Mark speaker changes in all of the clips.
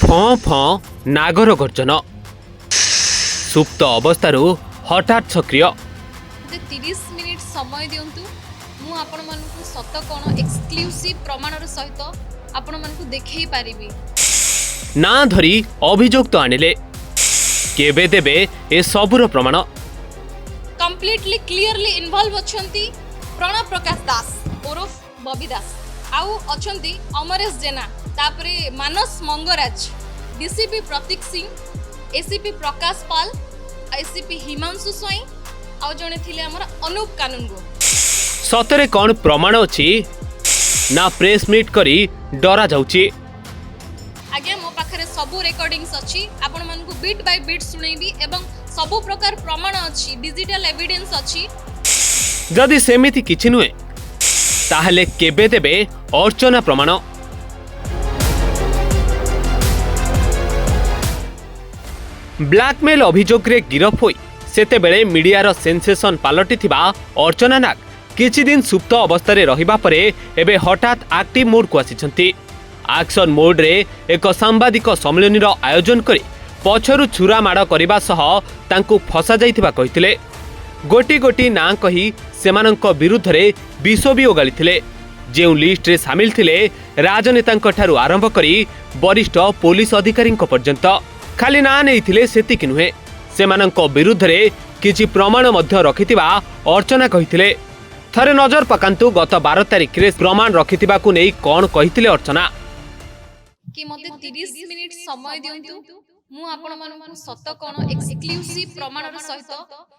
Speaker 1: ଫଁ ଫଁ ନାଗର ଗର୍ଜନ ସୁପ୍ତ ଅବସ୍ଥାରୁ ହଠାତ୍ ସକ୍ରିୟ।
Speaker 2: मते 30 मिनिट समय दियंतु मु आपण मानकु सत कोन एक्सक्लूसिव प्रमाणर सहित आपण मानकु देखै पारिबी।
Speaker 1: ना धरी अभियुक्त आनिले केबे देबे ए सबुर प्रमाण।
Speaker 2: कंप्लीटली क्लियरली इन्वॉल्व अछंती प्रणव प्रकाश दास उर्फ बबी दास आउ अछंती अमरेश जेना तापरे मानस मंगराज डीसीपी प्रतीक सिंह एसीपी प्रकाश पाल आईसीपी हिमांशु स्वाई आउ जने थिले हमर अनूप कानूनगो।
Speaker 1: सतरे कौन प्रमाण अछि ना प्रेस मीट करी डरा जाउची।
Speaker 2: आज्ञा मो पाखरे सबु रेकॉर्डिंग्स अछि आपण मानकु बीट बाय बीट सुनैबी एवं सबु प्रकार प्रमाण अछि डिजिटल एविडेंस अछि।
Speaker 1: जदि सेमिति किछि नुए ताहले केबे देबे अर्चना प्रमाण। ब्लैकमेल अभियोग रे गिरफ होई सेते बेले मीडियार सेंसेशन पालटी थिबा अर्चना नाग किछि दिन सुप्त अवस्था रे रहिबा परे एबे हठात एक्टिव मोड को आसिछंती। एक्शन मोड रे एक सांबादिक सम्मेलन आयोजन करी पछरु छुरा माड़ करबा सह तांकु फसा जाइथिबा कहिथिले। गोटी गोटी ना कही सेमानंक विरुद्ध रे विष भी ओगालिथिले। जेउ लिस्ट रे शामिल थिले राजनेतांक ठारू आरंभ करी वरिष्ठ पुलिस अधिकारी पर्यंत खाली ना नैथिले सेतिकि नुहे सेमानंक विरुद्ध रे किछि प्रमाण मध्य रखिथिबा अर्चना कहिथिले। थरे नजर पकांतु गत 12 तारिख रे प्रमाण रखिथिबा को नै कोन कहिथिले अर्चना।
Speaker 2: कि मते 30 मिनिट समय दियंतु मु आपण मानकु सत कोन एक्सक्लूसिव प्रमाणर सहित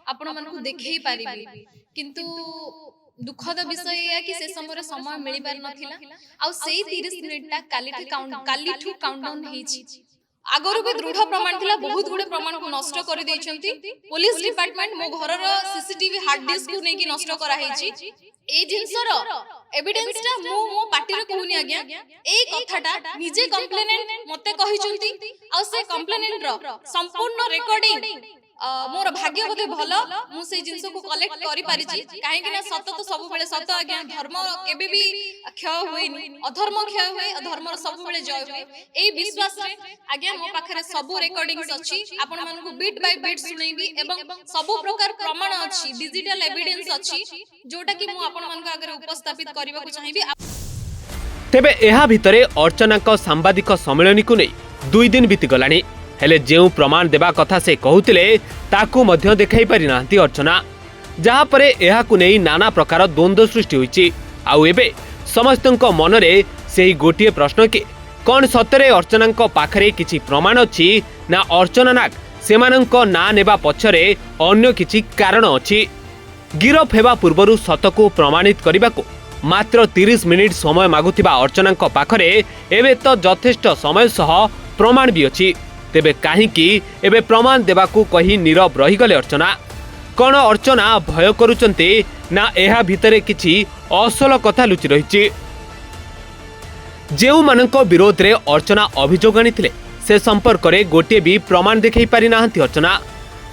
Speaker 2: आपण मानकु देखै पारिबी। किंतु दुखद विषय है कि से समय मिली पार नथिला आ सेई 30 मिनिट ता कालीठू काउंटडाउन हेछि। आगरु भी दृढ़ प्रमाण थिला बहुत गुडे प्रमाण को नष्ट कर दैछंती। पुलिस डिपार्टमेंट मो घरर सीसीटीवी हार्ड डिस्क को नेकी नष्ट करा हेछि। ए जिंसर एविडेंस ता मो पार्टी रे कहूनी आज्ञा ए कथाटा निजे कंप्लेनेंट मते कहिचंती आ से कंप्लेनेंट रो संपूर्ण रेकॉर्डिंग मोर भाग्य बोधे भल मु से जिंस को कलेक्ट करि पारिछि। काहे कि ना सत तो सब बेले सत आज्ञा धर्म केबे भी क्षय होइनी अधर्म क्षय होए अधर्मर सब बेले जय होए ए विश्वास रे आज्ञा मो पाखरे सब रेकॉर्डिंग्स अछि आपण मानकु बीट बाय बीट सुनैबी एवं सब प्रकार प्रमाण अछि डिजिटल एविडेंस अछि जोटा कि मु आपण मानक आगे उपस्थापित करबा को चाहिबी।
Speaker 1: तेबे एहा भितरे अर्चना को सांबादिक सम्मेलन को नै 2 दिन बीती गलानी हेले जेउ प्रमाण देबा कथा से कहूतिले ताकू मध्य देखाई पारि नांती अर्चना जहा परे एहा को नै नाना प्रकार द्वंद्व सृष्टि होईची। आउ एबे समस्तक मनरे सेही गोटिए प्रश्न कि कोन सतरे अर्चनाक पाखरे किछि प्रमाण अछि ना अर्चना नाग सेमानंक ना नेबा पछरे अन्य किछि कारण अछि। गिरफ हेबा पूर्वरु सतको प्रमाणित करिबाको मात्र 30 मिनिट समय मागुथिबा अर्चनाक पाखरे एबे तो यथेष्ट समय सह प्रमाण भी अछि। तेबे काहींकि एबे प्रमाण देबाकू कही नीरव रही गले अर्चना। कोन अर्चना भय करूचंती ना एहा भितरे किछि असल कथा लुचि रहिछि। जेउ मानक विरोध रे अर्चना अभियोग आनिथिले से संपर्क रे गोटे भी प्रमाण देखै पारि नाहंती अर्चना।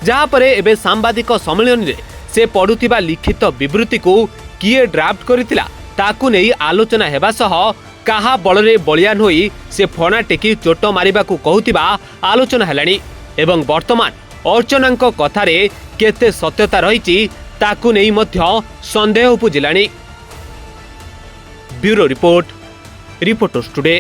Speaker 1: जहा परे एबे सांबादिक सम्मेलन रे से पढुथिबा लिखित विवृत्ति को किए ड्राफ्ट करितिला ताकू नै आलोचना हेबा सह काहा बलरे बलियान होई से फणा टेकी चोट मारिबाकू कहूतिबा आलोचना हेलानी एवं वर्तमान अर्चनांक कथारे केते सत्यता रहिछि ताकू नै मध्य संदेह उपजिलानी। Bureau report reporters today.